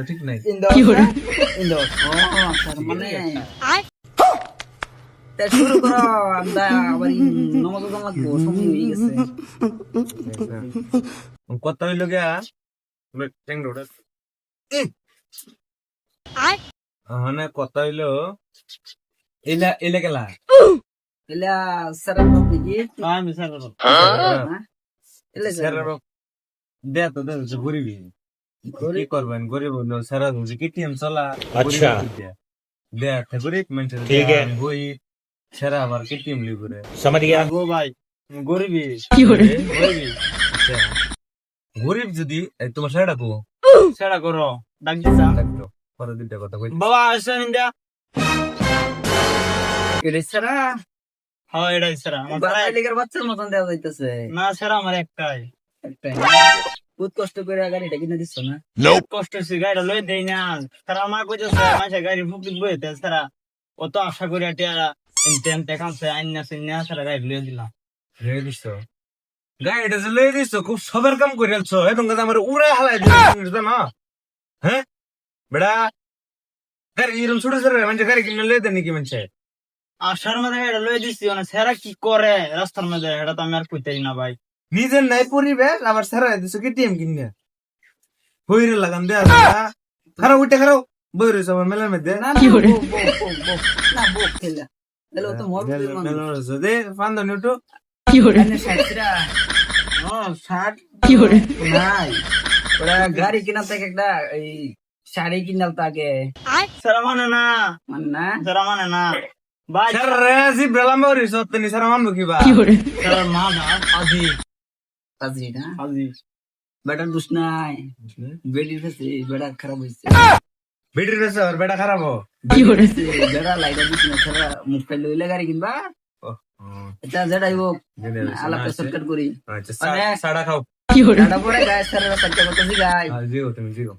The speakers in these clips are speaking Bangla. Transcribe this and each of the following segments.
ঠিক নাই মানে শুরু করো আমরা আবার নমাজ লাগবো সময় হয়ে গেছে কথা হইল গিয়া মানে কথা হইলো এলা এলা গেলা এলা স্যার দিকে আমি স্যার এলা স্যার দে তো দে গরিবি কি করবেন গরিব সারা রোজি কেটিএম চলা अच्छा দে গরিব মানুষ ठीक है বই সেরা আবার কেটিএম লিবরে समझ गया গো ভাই গরিবি গরিবি আচ্ছা গরিব যদি তোমার সেটা কো সেটা করো ডাক দিছা লাগতো পরে দুইটা কথা কই বাবা আসেন ইন্ডিয়া এটা স্যার হ্যাঁ এটাই সেরা আমার বাচ্চা লিগার বাচ্চার মতন দেওয়া যাইতেছে না সেরা আমার একটাই বহুত কষ্ট করে গাড়িটা কিনে দিচ্ছ না কষ্ট হচ্ছে গাড়িটা লই দেই না সারা আমার কইতেছে মাসে গাড়ি ফুকিত বইতে সারা অত আশা করি টিয়ারা ইনটেন দেখাচ্ছে আইনা সিনা সারা গাড়ি লই দিলাম লয়ে দিছো গাড়িটা যে লয়ে দিছো খুব সবার কাম করে আলছো এবং আমার উড়ে হালাই দিছো না হ্যাঁ বেড়া গাড়ি এরকম ছোট ছোট মানে গাড়ি কিনে লয়ে দেন নাকি মানে আশার মধ্যে গাড়িটা লই দিছি মানে সেরা কি করে রাস্তার মধ্যে এটা তো আমি আর কইতাই না ভাই নিজের নাই পরিবেশ আবার সারা দিছো কেটিএম কিনে হইরে লাগাম দে খারাপ উঠে খারাপ বই রয়েছে আমার মেলার মধ্যে না না বো না বো খেলা তাহলে ও তো মর দে ফান্দ নিউটো সাইডরা ও ষাট নাই ওরা গাড়ি কেনার থেকে একটা এই শাড়ি কিনাল তাকে সেরা মানে না না সেরা মানে না ভাই স্যার রেজি বেলাম বরিস তনি স্যার মানবো কি বা সেরা মা না আজি কাজী না আজি বেটার দুষ নাই বেডির কাছে বেটা খারাপ হয়েছে বেটির রয়েছে আর বেটা খারাপ বেটা লাইটা দিচ্ছে না সারা মুখ ফেলে লইলে গাড়ি কিনবা এটা যেটাই হোক আলাপটা শর্টকাট করি সাড়া খাও টাটা পরে গায়ে সারা সাইডটা কত গাই জিও তুমি জিও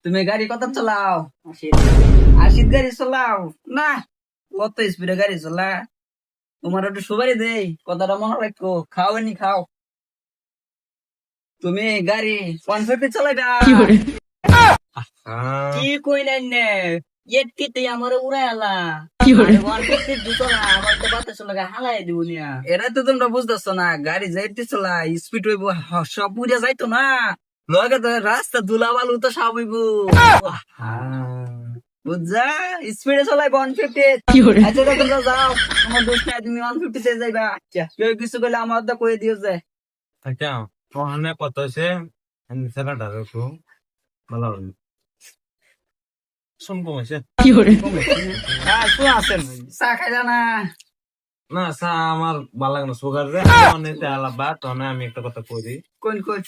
তুমি গাড়ি কত চালাও 80 গাড়ি চালাও না কত স্পিডে গাড়ি চালা তোমার একটু সুবারি দেই কথাটা মনে রাখো খাও নি খাও তুমি গাড়ি 150 চালাইটা কি কই নাই নে এটকিতে আমার উড়াই আলা 150 দুতলা আমার তো বাতাস লাগা হালাই দিব নিয়া এটা তো তোমরা বুঝতেছ না গাড়ি যাইতে চলা স্পিড হইব সব উড়ে যাইতো না লগে তো রাস্তা ধুলা বালু তো সব হইব বুঝছা স্পিডে চলাই 150 আচ্ছা তোমরা যাও তোমার দোষ নাই তুমি 150 তে যাইবা কেউ কিছু করলে আমার তো কই দিও যে আচ্ছা ওখানে কত আছে সারাটা রাখো ভালো হবে শুন কমেছে হ্যাঁ শুন আছেন চা খাইলা না না সা আমার ভালো লাগে না সুগার রে অনেকটা আলাদা তখন আমি একটা কথা কই দিই কোন কোন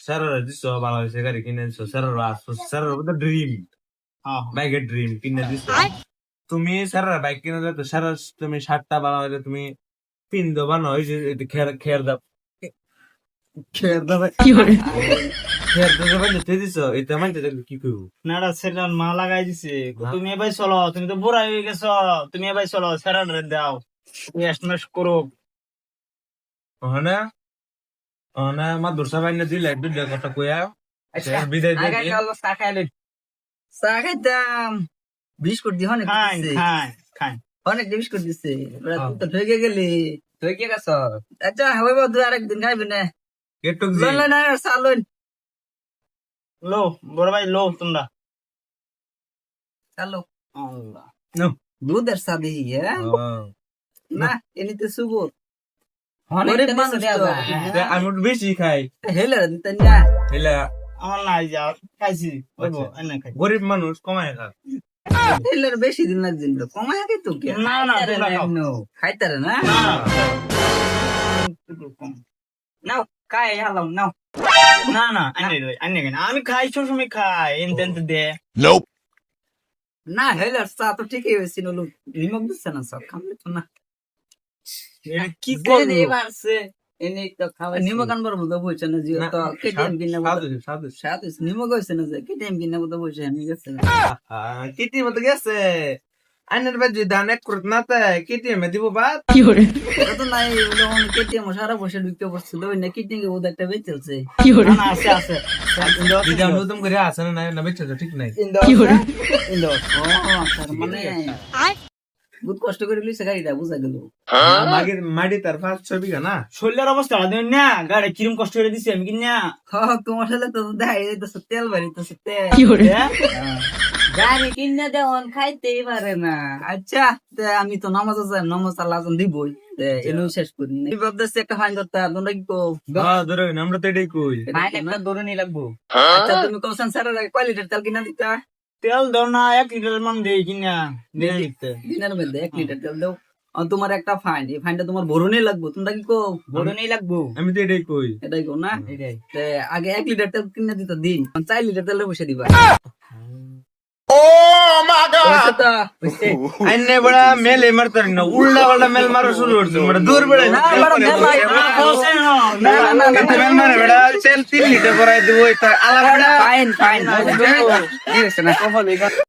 স্যার দিছো ভালো হয়েছে গাড়ি কিনে দিছো স্যার আসো স্যার তো ড্রিম বাইকের ড্রিম কিনে দিছো তুমি স্যার বাইক কিনে দাও তো স্যার তুমি 60টা ভালো হইলে তুমি পিন দেবা না ওই যে খেয়ার দাও খেয়ার দাও খেয়ার দাও দিতে দিছো এটা মানে কি কইব না সেটা মা লাগাই দিছে তুমি এবার চলো তুমি তো বুড়া হয়ে গেছো তুমি এবার চলো সেরা দাও তুমি এসমেস করো ওখানে ওখানে আমার দর্শা বাইনে দিলে একটু কথা কইয়া বিদায় দিয়ে চা খাইলে চা খাইতাম বিস্কুট দিয়ে অনেক দিছে অনেক বিস্কুট দিছে তুই তো ঠকে গেলি ঠকে গেছ আচ্ছা হইব তুই আরেকদিন খাইবি না একটু না চালুন লো বড় ভাই লো তোমরা চালো নো দুধের সাদি না এনিতে সুবর গরিব মানুষ আমি একটু বেশি খাই হেলার দিতেন না হেলা আমার নাই যা খাইছি বলবো এনে খাই গরিব মানুষ কমায় খা হেলার বেশি দিন লাগছেন কমায় আগে তো কি না না তোমরা খাও খাইতারে না নাও খাই হালাও নাও না না আনে আমি খাই সবসময় খাই এনতে দে না হেলার চা তো ঠিকই হয়েছিল লোক নিমক দিচ্ছে না সব খামলে তো না কি করবো এবারছে এনে তো খাওয়া নিমক আনবার মতো বলছে না যে তো কেটিএম কিনে সাথে নিমক হয়েছে না যে কেটিএম কিনে মতো বলছে আমি গেছে কিটি মতো গেছে আইনের বাদ যদি ধান এক করত না তাই কেটিএম এ দিব বাদ এটা তো নাই কেটিএম সারা বসে ঢুকতে পড়ছিল ওই না কেটিএম কে বোধ একটা বেঁচেছে না, না, আছে আছে যদি আমি নতুন করে আসে না না বেঁচে তো ঠিক নাই ও তার মানে বহুত কষ্ট করে লইছে গাড়িটা বুঝা গেল মাটি তার 5-6 বিঘা না শরীরের অবস্থা দেন না গাড়ি কিরম কষ্ট করে দিছি আমি কিনা তোমার সাথে তো দেখাই যাইতেছে তেল বাড়িতেছে তেল গাড়ি কিনে দেওয়ান খাইতেই পারে না আচ্ছা তে আমি তো নামাজ আছে নামাজ আল্লাহ দিবই এলো শেষ করি এই ভাবতেছি একটা ফাইন করতে তোমরা কি কো ধরো আমরা তো এটাই কই ফাইন একটা ধরে নি লাগবো আচ্ছা তুমি কোসেন স্যারের কয় লিটার তেল কিনা দিতা তেল ধর না 1 লিটার মান দেই কিনা দিনে দিতে দিনের মধ্যে 1 লিটার তেল দাও তোমার একটা ফাইন এই ফাইনটা তোমার ভরণই লাগবো তোমরা কি কো বড়নেই লাগবো আমি তো এটাই কই এটাই কো না এটাই তে আগে 1 লিটার তেল কিনে দিতা দিন 4 লিটার তেল বসে দিবা আইনে বড়া মেল মারতার না উল্টা পাল্টা মেল মারা শুরু করছে বড়া দূর বড়া না, বড়া মেল মার- না, না, না, না, মেল মারে বড়া তেল 3 লিটার ভরাই দিব এটা আলাদা ফাইন ফাইন